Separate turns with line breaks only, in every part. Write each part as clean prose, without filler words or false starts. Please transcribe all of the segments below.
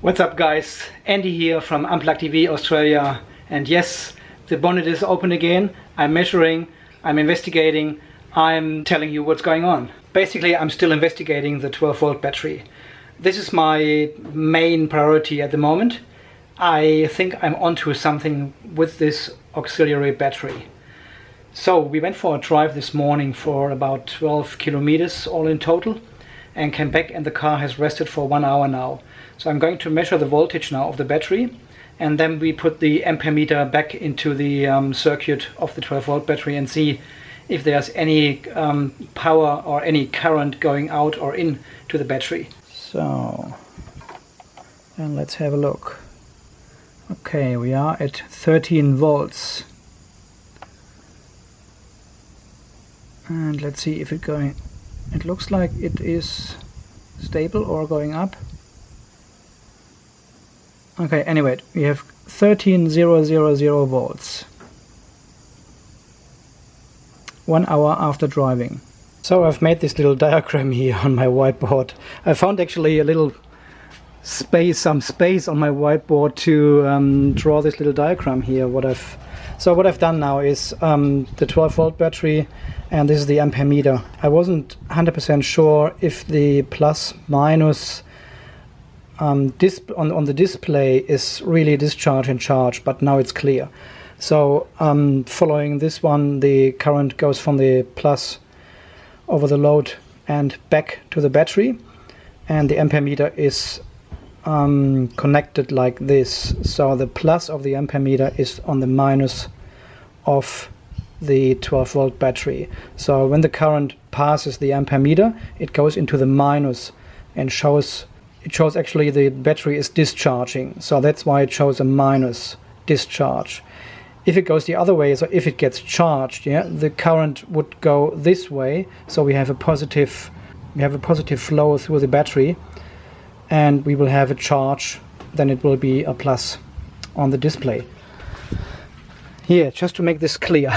What's up guys, Andy here from Unplugged EV Australia, and yes, the bonnet is open again. I'm measuring, I'm investigating, I'm telling you what's going on. Basically I'm still investigating the 12 volt battery. This is my main priority at the moment. I think I'm onto something with this auxiliary battery. So we went for a drive this morning for about 12 kilometers all in total and came back, and the car has rested for 1 hour now. So I'm going to measure the voltage now of the battery, and then we put the ampere meter back into the circuit of the 12 volt battery and see if there's any power or any current going out or in to the battery. So, and let's have a look. Okay, we are at 13 volts. And let's see if it's going. It looks like it is stable or going up. Okay, anyway, we have 13,000 volts. 1 hour after driving. So I've made this little diagram here on my whiteboard. I found actually a little space, some space on my whiteboard to draw this little diagram here. What I've done now is the 12 volt battery, and this is the ampere meter. I wasn't 100% sure if the plus minus on the display is really discharge and charge, but now it's clear. So following this one, the current goes from the plus over the load and back to the battery, and the ampere meter is connected like this. So the plus of the ampere meter is on the minus of the 12 volt battery. So when the current passes the ampere meter, it goes into the minus and shows actually the battery is discharging. So that's why it shows a minus discharge. If it goes the other way, so if it gets charged, the current would go this way. So we have a positive flow through the battery, and we will have a charge. Then it will be a plus on the display. Here, just to make this clear.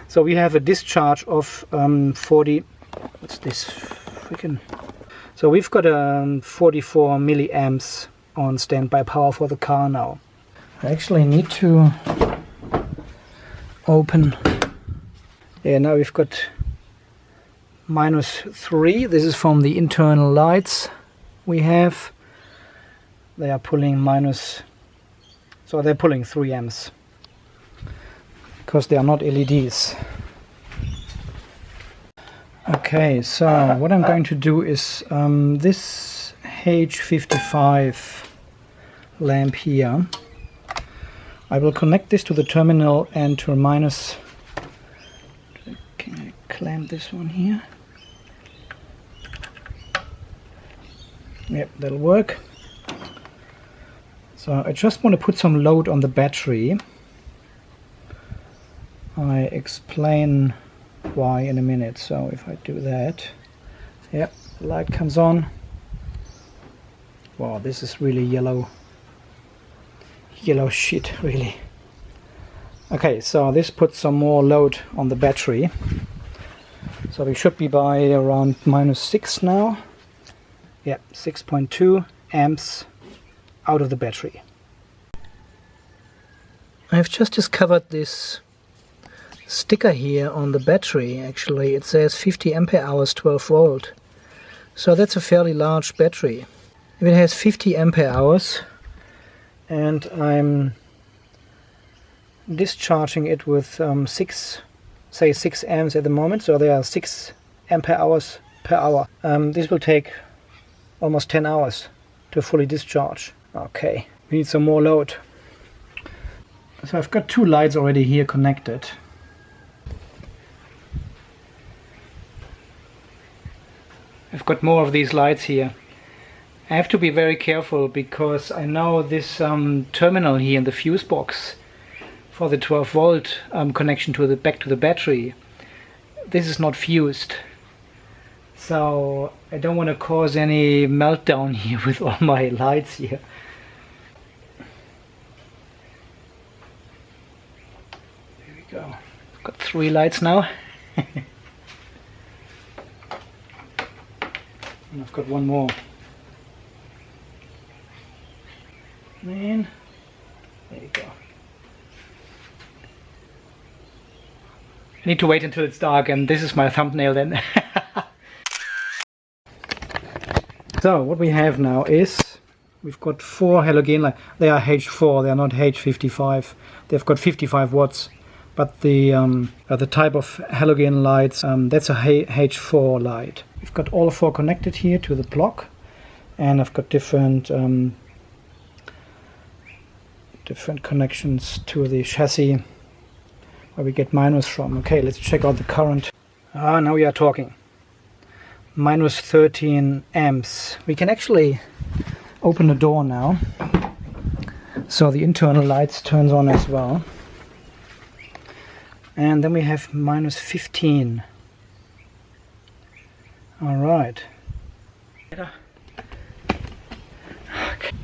So we have a discharge of 40. What's this freaking? So we've got 44 milliamps on standby power for the car now. I actually need to open. Yeah, now we've got -3. This is from the internal lights we have. They are pulling minus, so they're pulling 3 amps because they are not LEDs. Okay, so what I'm going to do is this H55 lamp here, I will connect this to the terminal and to a minus. Can I clamp this one here? Yep, that'll work. So I just want to put some load on the battery. I explain why in a minute. So if I do that, yep, the light comes on. Wow, this is really yellow shit, really. Okay, so this puts some more load on the battery. So we should be by around -6 now. Yeah, 6.2 amps out of the battery. I've just discovered this sticker here on the battery. Actually, it says 50 ampere hours 12 volt. So that's a fairly large battery. If it has 50 ampere hours and I'm discharging it with 6 amps at the moment, so there are 6 ampere hours per hour. This will take almost 10 hours to fully discharge. Okay, we need some more load. So I've got 2 lights already here connected. I've got more of these lights here. I have to be very careful because I know this terminal here in the fuse box for the 12 volt connection to the back to the battery, this is not fused. So I don't want to cause any meltdown here with all my lights here. There we go. I've got 3 lights now. And I've got one more. in. There you go. I need to wait until it's dark, and this is my thumbnail then. So what we have now is we've got 4 halogen lights. They are H4, they are not H55. They've got 55 watts, but the type of halogen lights, that's a H4 light. We've got all 4 connected here to the block, and I've got different connections to the chassis where we get minus from. Okay, let's check out the current. Now we are talking. Minus 13 amps. We can actually open the door now, so the internal lights turns on as well. And then we have minus 15. All right.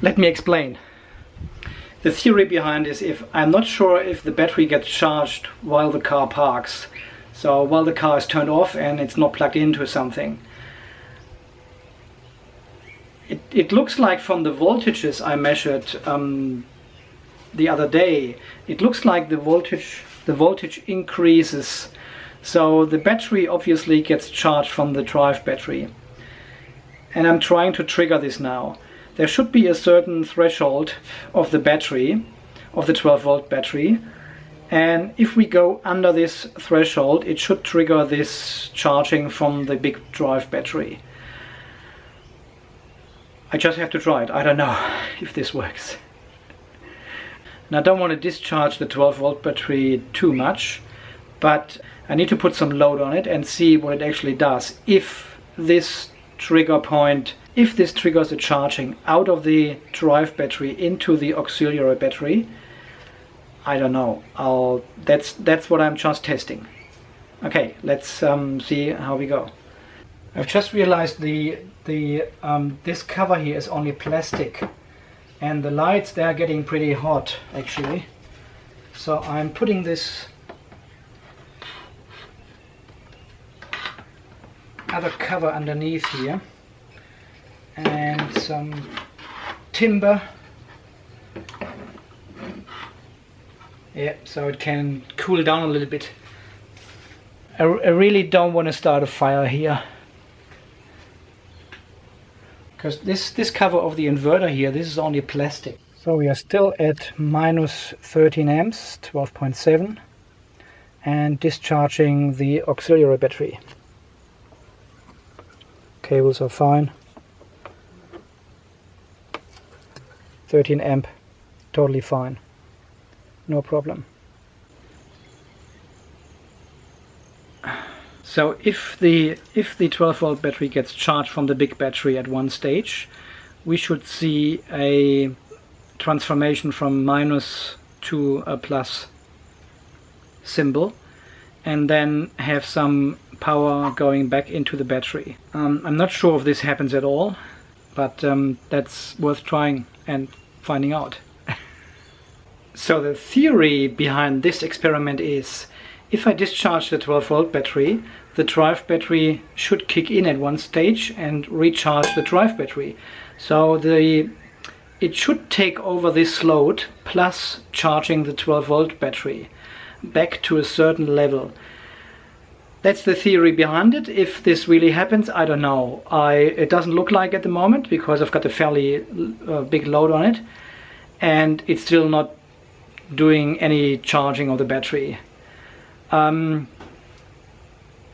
Let me explain. The theory behind is, if I'm not sure if the battery gets charged while the car parks, so while the car is turned off and it's not plugged into something. It looks like from the voltages I measured the other day, it looks like the voltage increases. So the battery obviously gets charged from the drive battery. And I'm trying to trigger this now. There should be a certain threshold of the battery, of the 12 volt battery, and if we go under this threshold, it should trigger this charging from the big drive battery. I just have to try it. I don't know if this works. And I don't want to discharge the 12 volt battery too much, but I need to put some load on it and see what it actually does. If this trigger point, if this triggers a charging out of the drive battery into the auxiliary battery, I don't know. That's what I'm just testing. Okay, let's see how we go. I've just realized this cover here is only plastic, and the lights, they are getting pretty hot actually. So I'm putting this other cover underneath here and some timber, so it can cool down a little bit. I really don't want to start a fire here, because this cover of the inverter here, this is only plastic. So we are still at minus 13 amps, 12.7, and discharging the auxiliary battery. Cables are fine. 13 amp, totally fine, no problem. So if the 12 volt battery gets charged from the big battery at one stage, we should see a transformation from minus to a plus symbol, and then have some power going back into the battery. I'm not sure if this happens at all, but that's worth trying and finding out. So the theory behind this experiment is, if I discharge the 12 volt battery, the drive battery should kick in at one stage and recharge the drive battery. So it should take over this load plus charging the 12 volt battery back to a certain level. That's the theory behind it. If this really happens, I don't know. It doesn't look like at the moment, because I've got a fairly big load on it, and it's still not doing any charging of the battery.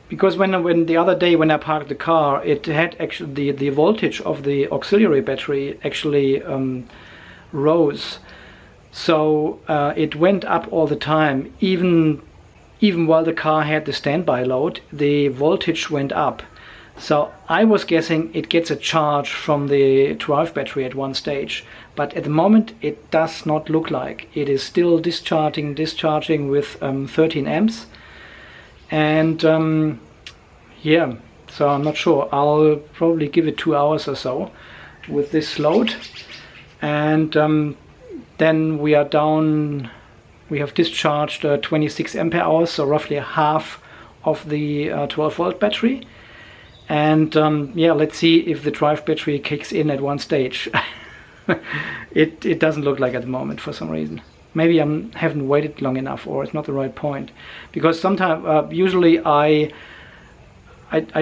Because when the other day when I parked the car, it had actually the voltage of the auxiliary battery actually rose. So it went up all the time, even while the car had the standby load, the voltage went up. So I was guessing it gets a charge from the drive battery at one stage, but at the moment it does not look like. It is still discharging with 13 amps, and yeah, so I'm not sure. I'll probably give it 2 hours or so with this load, and then we are down. We have discharged 26 ampere hours, so roughly half of the 12 volt battery. And yeah, let's see if the drive battery kicks in at one stage. it doesn't look like at the moment for some reason. Maybe I haven't waited long enough, or it's not the right point. Because sometimes, usually I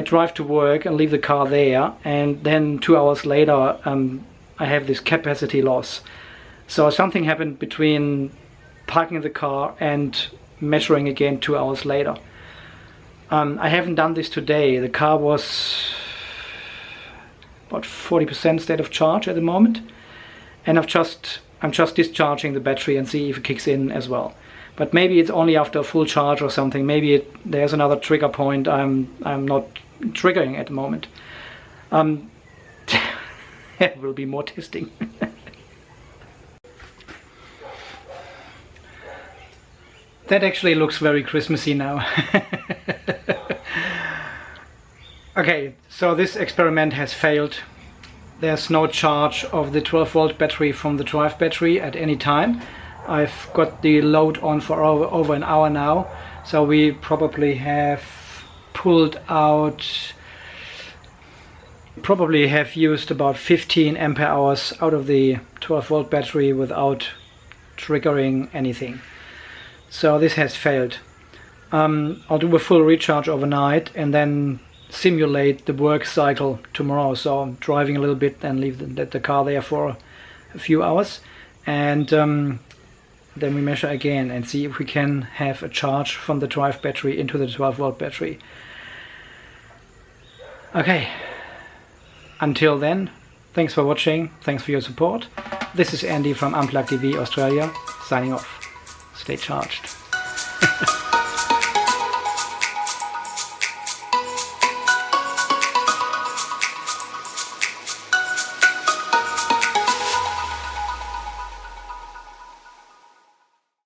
drive to work and leave the car there, and then 2 hours later I have this capacity loss. So something happened between parking the car and measuring again 2 hours later. I haven't done this today. The car was about 40% state of charge at the moment, and I'm just discharging the battery and see if it kicks in as well. But maybe it's only after a full charge or something. Maybe there's another trigger point I'm not triggering at the moment. There will be more testing. That actually looks very Christmassy now. Okay, so this experiment has failed. There's no charge of the 12-volt battery from the drive battery at any time. I've got the load on for over an hour now, so we probably have pulled out, probably have used about 15 ampere hours out of the 12-volt battery without triggering anything. So this has failed. I'll do a full recharge overnight and then simulate the work cycle tomorrow. So I'm driving a little bit and let the car there for a few hours, and then we measure again and see if we can have a charge from the drive battery into the 12-volt battery. Okay, until then, thanks for watching, thanks for your support. This is Andy from Unplugged EV Australia, signing off. Stay charged.